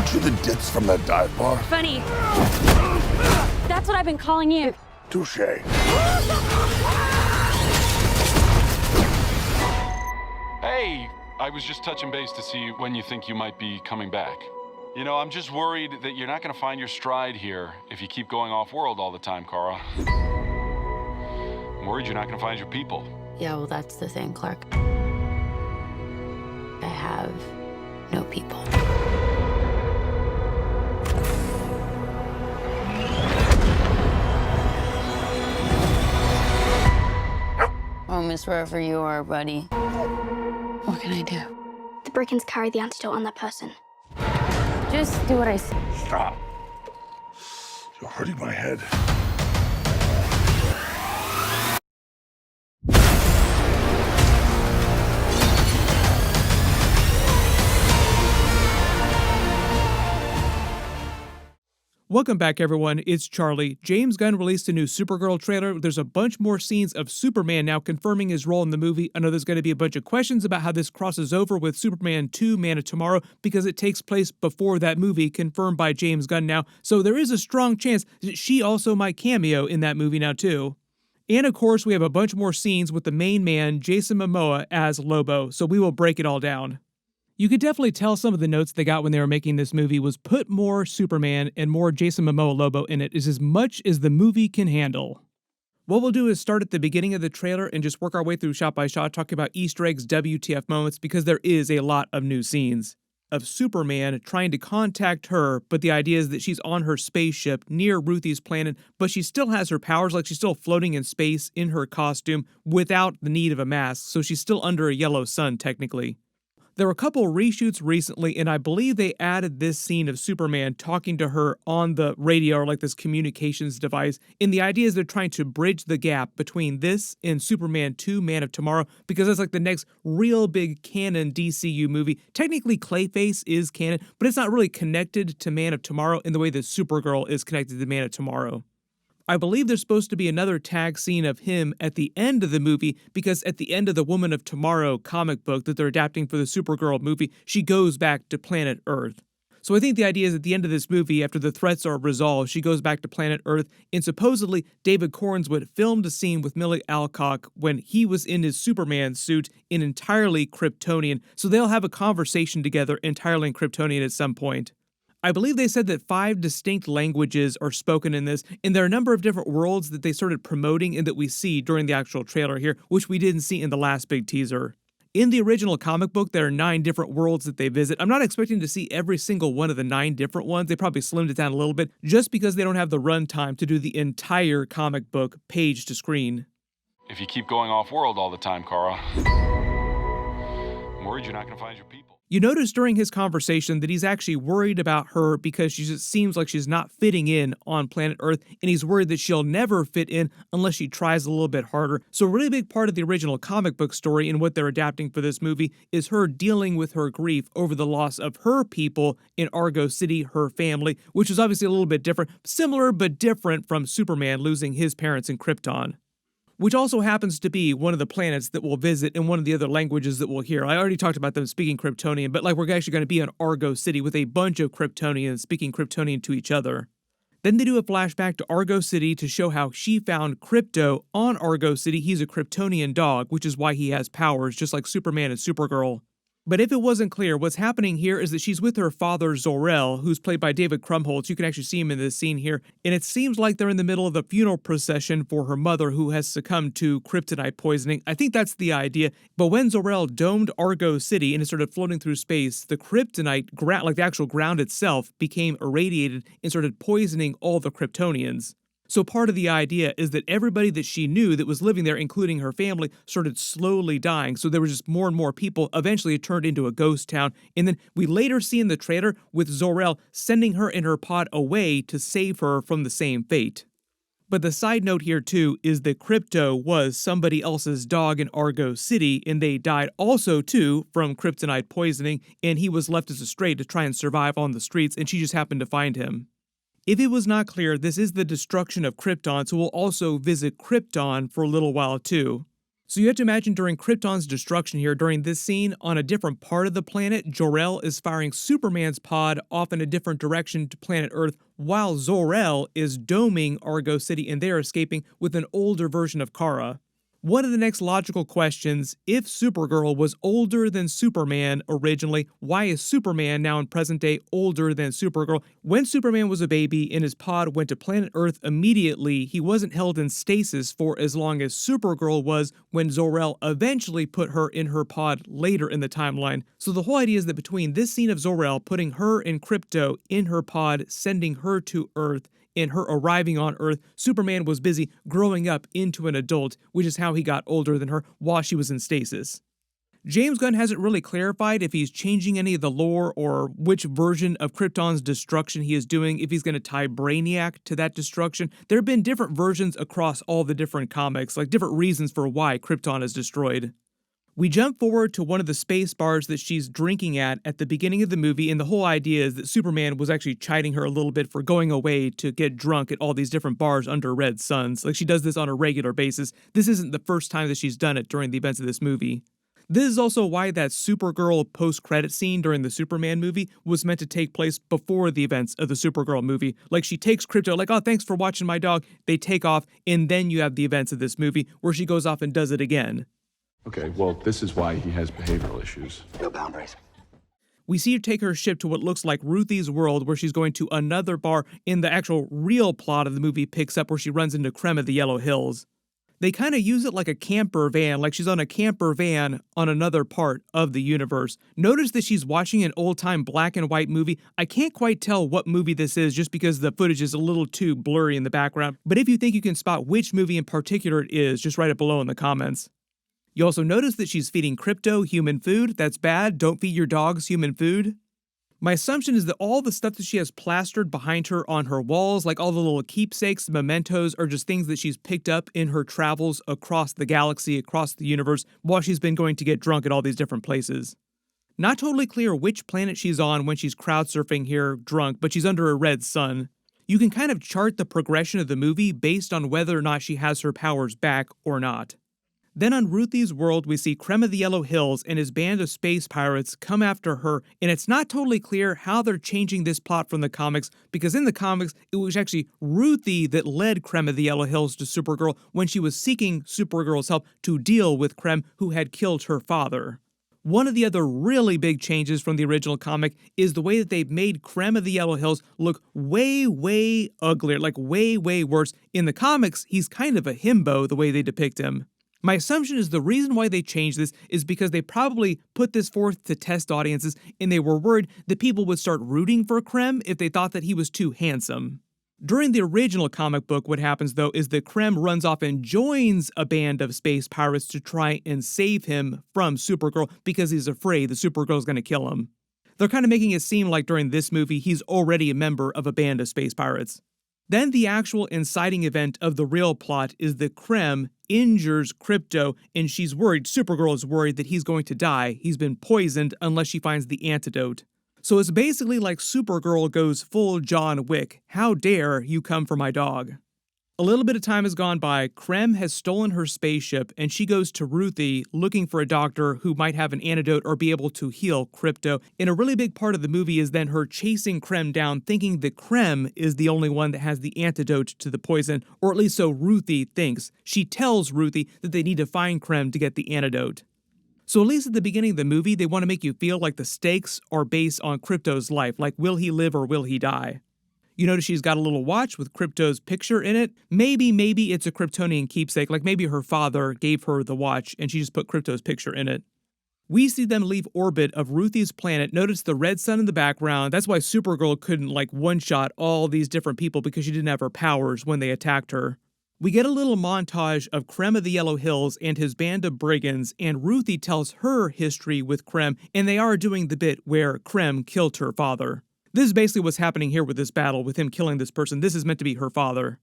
Aren't you the ditz from that dive bar? Funny. That's what I've been calling you. Touche. Hey, I was just touching base to see when you think you might be coming back. You know, I'm just worried that you're not going to find your stride here if you keep going off-world all the time, Kara. I'm worried you're not going to find your people. Yeah, well, that's the thing, Clark. I have no people. Oh, miss wherever you are, buddy. What can I do? The Brickens carry the antidote on that person. Just do what I say. Stop. You're hurting my head. Welcome back, everyone. It's Charlie. James Gunn released a new Supergirl trailer. There's a bunch more scenes of Superman now confirming his role in the movie. I know there's going to be a bunch of questions about how this crosses over with Superman 2, Man of Tomorrow, because it takes place before that movie, confirmed by James Gunn now. So there is a strong chance that she also might cameo in that movie now, too. And of course, we have a bunch more scenes with the main man, Jason Momoa, as Lobo. So we will break it all down. You could definitely tell some of the notes they got when they were making this movie was put more Superman and more Jason Momoa Lobo in it is as much as the movie can handle. What we'll do is start at the beginning of the trailer and just work our way through shot by shot, talking about Easter eggs, WTF moments, because there is a lot of new scenes of Superman trying to contact her, but the idea is that she's on her spaceship near Ruthie's planet, but she still has her powers, like she's still floating in space in her costume without the need of a mask, so she's still under a yellow sun, technically. There were a couple reshoots recently, and I believe they added this scene of Superman talking to her on the radio, or like this communications device. And the idea is they're trying to bridge the gap between this and Superman 2, Man of Tomorrow, because that's like the next real big canon DCU movie. Technically, Clayface is canon, but it's not really connected to Man of Tomorrow in the way that Supergirl is connected to Man of Tomorrow. I believe there's supposed to be another tag scene of him at the end of the movie, because at the end of the Woman of Tomorrow comic book that they're adapting for the Supergirl movie, she goes back to planet Earth. So I think the idea is at the end of this movie, after the threats are resolved, she goes back to planet Earth, and supposedly David Cornswood filmed a scene with Millie Alcock when he was in his Superman suit in entirely Kryptonian, so they'll have a conversation together entirely in Kryptonian at some point. I believe they said that 5 distinct languages are spoken in this, and there are a number of different worlds that they started promoting and that we see during the actual trailer here, which we didn't see in the last big teaser. In the original comic book, there are 9 different worlds that they visit. I'm not expecting to see every single one of the 9 different ones. They probably slimmed it down a little bit, just because they don't have the runtime to do the entire comic book page to screen. If you keep going off-world all the time, Kara, I'm worried you're not going to find your people. You notice during his conversation that he's actually worried about her because she just seems like she's not fitting in on planet Earth, and he's worried that she'll never fit in unless she tries a little bit harder. So a really big part of the original comic book story and what they're adapting for this movie is her dealing with her grief over the loss of her people in Argo City, her family, which is obviously a little bit different, similar but different from Superman losing his parents in Krypton, which also happens to be one of the planets that we'll visit and one of the other languages that we'll hear. I already talked about them speaking Kryptonian, but like we're actually going to be on Argo City with a bunch of Kryptonians speaking Kryptonian to each other. Then they do a flashback to Argo City to show how she found Krypto on Argo City. He's a Kryptonian dog, which is why he has powers, just like Superman and Supergirl. But if it wasn't clear, what's happening here is that she's with her father, Zor-El, who's played by David Krumholtz. You can actually see him in this scene here. And it seems like they're in the middle of the funeral procession for her mother, who has succumbed to kryptonite poisoning. I think that's the idea. But when Zor-El domed Argo City and it started floating through space, the kryptonite, like the actual ground itself, became irradiated and started poisoning all the Kryptonians. So part of the idea is that everybody that she knew that was living there, including her family, started slowly dying. So there were just more and more people. Eventually it turned into a ghost town. And then we later see in the trailer with Zor-El sending her in her pod away to save her from the same fate. But the side note here too is that Krypto was somebody else's dog in Argo City, and they died also too from kryptonite poisoning, and he was left as a stray to try and survive on the streets, and she just happened to find him. If it was not clear, this is the destruction of Krypton, so we'll also visit Krypton for a little while too. So you have to imagine during Krypton's destruction here, during this scene, on a different part of the planet, Jor-El is firing Superman's pod off in a different direction to planet Earth, while Zor-El is doming Argo City and they're escaping with an older version of Kara. One of the next logical questions, if Supergirl was older than Superman originally, why is Superman now in present day older than Supergirl? When Superman was a baby and his pod went to planet Earth immediately, he wasn't held in stasis for as long as Supergirl was when Zor-El eventually put her in her pod later in the timeline. So the whole idea is that between this scene of Zor-El putting her and Krypto in her pod, sending her to Earth, in her arriving on Earth, Superman was busy growing up into an adult, which is how he got older than her while she was in stasis. James Gunn hasn't really clarified if he's changing any of the lore or which version of Krypton's destruction he is doing, if he's going to tie Brainiac to that destruction. There have been different versions across all the different comics, like different reasons for why Krypton is destroyed. We jump forward to one of the space bars that she's drinking at the beginning of the movie, and the whole idea is that Superman was actually chiding her a little bit for going away to get drunk at all these different bars under red suns. Like, she does this on a regular basis. This isn't the first time that she's done it during the events of this movie. This is also why that Supergirl post-credit scene during the Superman movie was meant to take place before the events of the Supergirl movie. Like, she takes Krypto, like, oh, thanks for watching my dog. They take off, and then you have the events of this movie where she goes off and does it again. Okay, well, this is why he has behavioral issues. No boundaries. We see her take her ship to what looks like Ruthie's world, where she's going to another bar, and the actual real plot of the movie picks up where she runs into Krem of the Yellow Hills. They kind of use it like a camper van, like she's on a camper van on another part of the universe. Notice that she's watching an old-time black and white movie. I can't quite tell what movie this is just because the footage is a little too blurry in the background, but if you think you can spot which movie in particular it is, just write it below in the comments. You also notice that she's feeding Krypto human food. That's bad. Don't feed your dogs human food. My assumption is that all the stuff that she has plastered behind her on her walls, like all the little keepsakes, mementos, are just things that she's picked up in her travels across the galaxy, across the universe, while she's been going to get drunk at all these different places. Not totally clear which planet she's on when she's crowd surfing here drunk, but she's under a red sun. You can kind of chart the progression of the movie based on whether or not she has her powers back or not. Then on Ruthie's world, we see Krem of the Yellow Hills and his band of space pirates come after her, and it's not totally clear how they're changing this plot from the comics, because in the comics, it was actually Ruthie that led Krem of the Yellow Hills to Supergirl when she was seeking Supergirl's help to deal with Krem, who had killed her father. One of the other really big changes from the original comic is the way that they've made Krem of the Yellow Hills look way, way uglier, like way, way worse. In the comics, he's kind of a himbo the way they depict him. My assumption is the reason why they changed this is because they probably put this forth to test audiences, and they were worried that people would start rooting for Krem if they thought that he was too handsome. During the original comic book, what happens though is that Krem runs off and joins a band of space pirates to try and save him from Supergirl because he's afraid that Supergirl's going to kill him. They're kind of making it seem like during this movie he's already a member of a band of space pirates. Then the actual inciting event of the real plot is that Krem injures Krypto, and she's worried, Supergirl is worried that he's going to die. He's been poisoned unless she finds the antidote. So it's basically like Supergirl goes full John Wick. How dare you come for my dog? A little bit of time has gone by. Krem has stolen her spaceship, and she goes to Ruthie looking for a doctor who might have an antidote or be able to heal Krypto. And a really big part of the movie is then her chasing Krem down, thinking that Krem is the only one that has the antidote to the poison, or at least so Ruthie thinks. She tells Ruthie that they need to find Krem to get the antidote. So at least at the beginning of the movie, they want to make you feel like the stakes are based on Krypto's life, like will he live or will he die? You notice she's got a little watch with Krypto's picture in it. Maybe it's a Kryptonian keepsake, like maybe her father gave her the watch and she just put Krypto's picture in it. We see them leave orbit of Ruthie's planet. Notice the red sun in the background. That's why Supergirl couldn't one-shot all these different people because she didn't have her powers when they attacked her. We get a little montage of Krem of the Yellow Hills and his band of brigands, and Ruthie tells her history with Krem, and they are doing the bit where Krem killed her father. This is basically what's happening here with this battle, with him killing this person. This is meant to be her father.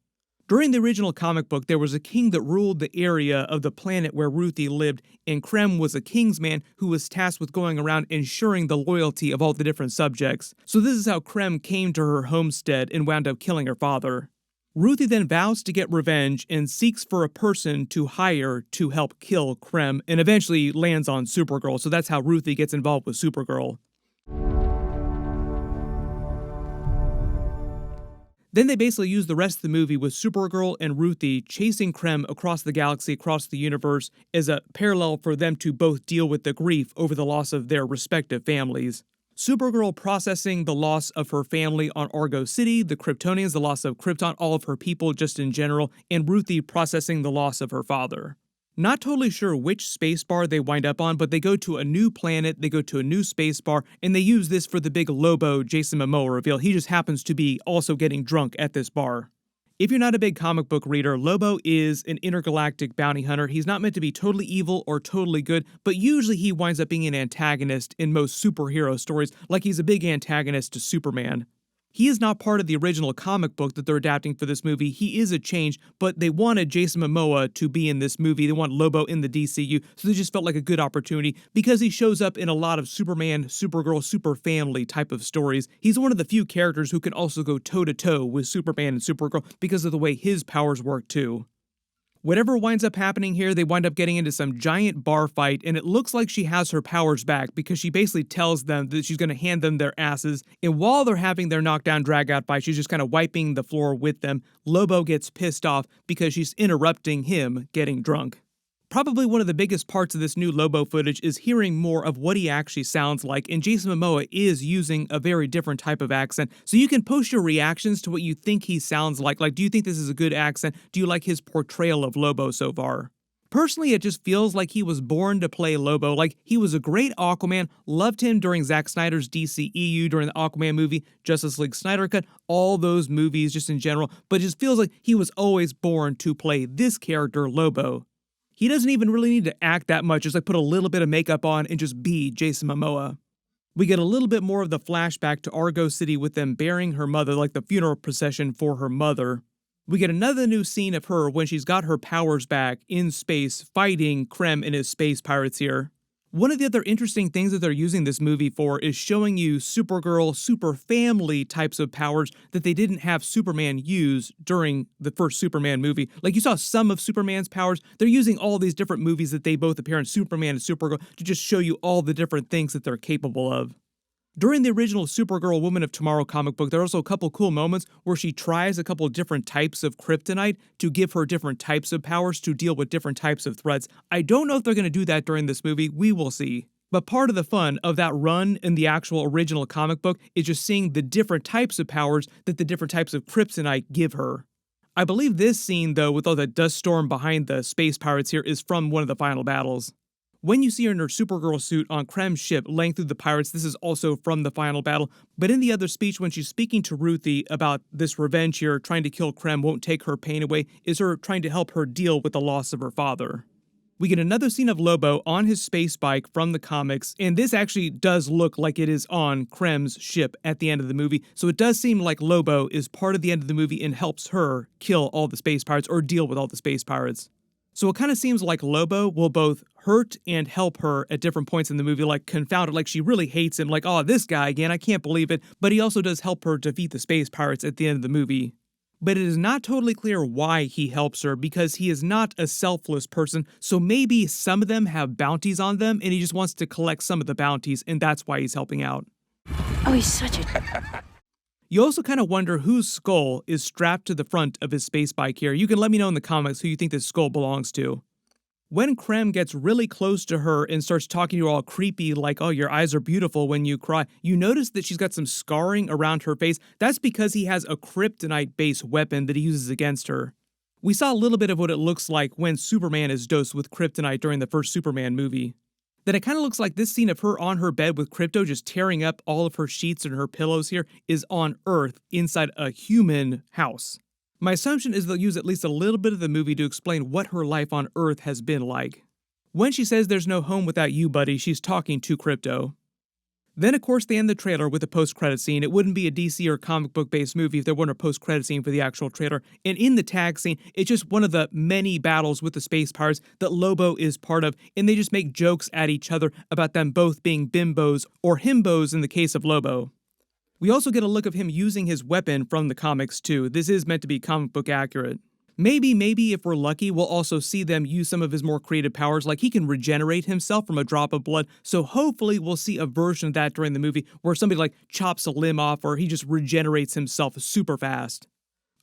During the original comic book, there was a king that ruled the area of the planet where Ruthie lived, and Krem was a king's man who was tasked with going around ensuring the loyalty of all the different subjects. So this is how Krem came to her homestead and wound up killing her father. Ruthie then vows to get revenge and seeks for a person to hire to help kill Krem, and eventually lands on Supergirl, so that's how Ruthie gets involved with Supergirl. Then they basically use the rest of the movie with Supergirl and Ruthie chasing Krem across the galaxy, across the universe, as a parallel for them to both deal with the grief over the loss of their respective families. Supergirl processing the loss of her family on Argo City, the Kryptonians, the loss of Krypton, all of her people just in general, and Ruthie processing the loss of her father. Not totally sure which spacebar they wind up on, but they go to a new planet, they go to a new spacebar, and they use this for the big Lobo Jason Momoa reveal. He just happens to be also getting drunk at this bar. If you're not a big comic book reader, Lobo is an intergalactic bounty hunter. He's not meant to be totally evil or totally good, but usually he winds up being an antagonist in most superhero stories, like he's a big antagonist to Superman. He is not part of the original comic book that they're adapting for this movie. He is a change, but they wanted Jason Momoa to be in this movie. They want Lobo in the DCU, so they just felt like a good opportunity because he shows up in a lot of Superman, Supergirl, super family type of stories. He's one of the few characters who can also go toe-to-toe with Superman and Supergirl because of the way his powers work too. Whatever winds up happening here, they wind up getting into some giant bar fight, and it looks like she has her powers back because she basically tells them that she's going to hand them their asses, and while they're having their knockdown drag-out fight, she's just kind of wiping the floor with them. Lobo gets pissed off because she's interrupting him getting drunk. Probably one of the biggest parts of this new Lobo footage is hearing more of what he actually sounds like, and Jason Momoa is using a very different type of accent, so you can post your reactions to what you think he sounds like. Like, do you think this is a good accent? Do you like his portrayal of Lobo so far? Personally, it just feels like he was born to play Lobo. Like, he was a great Aquaman, loved him during Zack Snyder's DCEU, during the Aquaman movie, Justice League Snyder Cut, all those movies just in general, but it just feels like he was always born to play this character, Lobo. He doesn't even really need to act that much, just like put a little bit of makeup on and just be Jason Momoa. We get a little bit more of the flashback to Argo City with them burying her mother, like the funeral procession for her mother. We get another new scene of her when she's got her powers back in space fighting Krem and his space pirates here. One of the other interesting things that they're using this movie for is showing you Supergirl, super family types of powers that they didn't have Superman use during the first Superman movie. Like, you saw some of Superman's powers. They're using all these different movies that they both appear in, Superman and Supergirl, to just show you all the different things that they're capable of. During the original Supergirl Woman of Tomorrow comic book, there are also a couple cool moments where she tries a couple different types of kryptonite to give her different types of powers to deal with different types of threats. I don't know if they're going to do that during this movie. We will see. But part of the fun of that run in the actual original comic book is just seeing the different types of powers that the different types of kryptonite give her. I believe this scene, though, with all the dust storm behind the space pirates here, is from one of the final battles. When you see her in her Supergirl suit on Krem's ship laying through the pirates, this is also from the final battle. But in the other speech, when she's speaking to Ruthie about this revenge here, trying to kill Krem won't take her pain away, is her trying to help her deal with the loss of her father. We get another scene of Lobo on his space bike from the comics, and this actually does look like it is on Krem's ship at the end of the movie, so it does seem like Lobo is part of the end of the movie and helps her kill all the space pirates or deal with all the space pirates. So it kind of seems like Lobo will both hurt and help her at different points in the movie, like confound it, like she really hates him, like, oh, this guy again, I can't believe it, but he also does help her defeat the space pirates at the end of the movie. But it is not totally clear why he helps her, because he is not a selfless person, so maybe some of them have bounties on them, and he just wants to collect some of the bounties, and that's why he's helping out. Oh, he's such a... You also kind of wonder whose skull is strapped to the front of his space bike here. You can let me know in the comments who you think this skull belongs to. When Krem gets really close to her and starts talking to her all creepy, like, oh, your eyes are beautiful when you cry, you notice that she's got some scarring around her face. That's because he has a kryptonite-based weapon that he uses against her. We saw a little bit of what it looks like when Superman is dosed with kryptonite during the first Superman movie. That it kind of looks like this scene of her on her bed with Krypto just tearing up all of her sheets and her pillows here is on Earth inside a human house. My assumption is they'll use at least a little bit of the movie to explain what her life on Earth has been like. When she says there's no home without you, buddy, she's talking to Krypto. Then, of course, they end the trailer with a post-credit scene. It wouldn't be a DC or comic book-based movie if there weren't a post-credit scene for the actual trailer. And in the tag scene, it's just one of the many battles with the space pirates that Lobo is part of, and they just make jokes at each other about them both being bimbos, or himbos in the case of Lobo. We also get a look of him using his weapon from the comics too. This is meant to be comic book accurate. Maybe if we're lucky, we'll also see them use some of his more creative powers, like he can regenerate himself from a drop of blood, so hopefully we'll see a version of that during the movie where somebody like chops a limb off or he just regenerates himself super fast.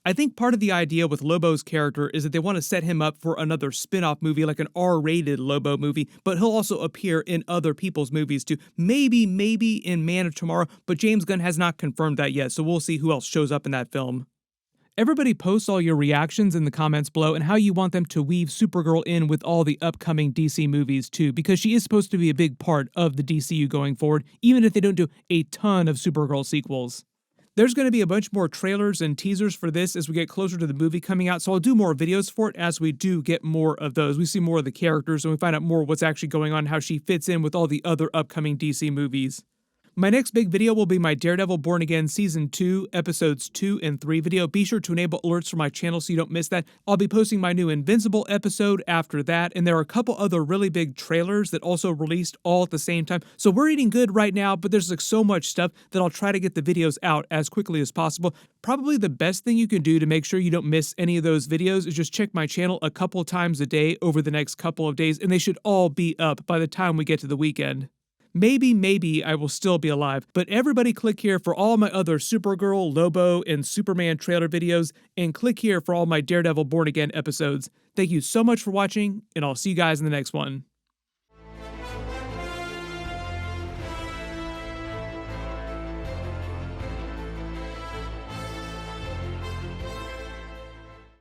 I think part of the idea with Lobo's character is that they want to set him up for another spin-off movie, like an R-rated Lobo movie, but he'll also appear in other people's movies too. Maybe in Man of Tomorrow, but James Gunn has not confirmed that yet, so we'll see who else shows up in that film. Everybody post all your reactions in the comments below and how you want them to weave Supergirl in with all the upcoming DC movies too, because she is supposed to be a big part of the DCU going forward, even if they don't do a ton of Supergirl sequels. There's going to be a bunch more trailers and teasers for this as we get closer to the movie coming out, so I'll do more videos for it as we do get more of those. We see more of the characters and we find out more what's actually going on, how she fits in with all the other upcoming DC movies. My next big video will be my Daredevil Born Again Season 2, Episodes 2 and 3 video. Be sure to enable alerts for my channel so you don't miss that. I'll be posting my new Invincible episode after that, and there are a couple other really big trailers that also released all at the same time. So we're eating good right now, but there's like so much stuff that I'll try to get the videos out as quickly as possible. Probably the best thing you can do to make sure you don't miss any of those videos is just check my channel a couple times a day over the next couple of days, and they should all be up by the time we get to the weekend. Maybe I will still be alive, but everybody click here for all my other Supergirl, Lobo, and Superman trailer videos, and click here for all my Daredevil Born Again episodes. Thank you so much for watching, and I'll see you guys in the next one.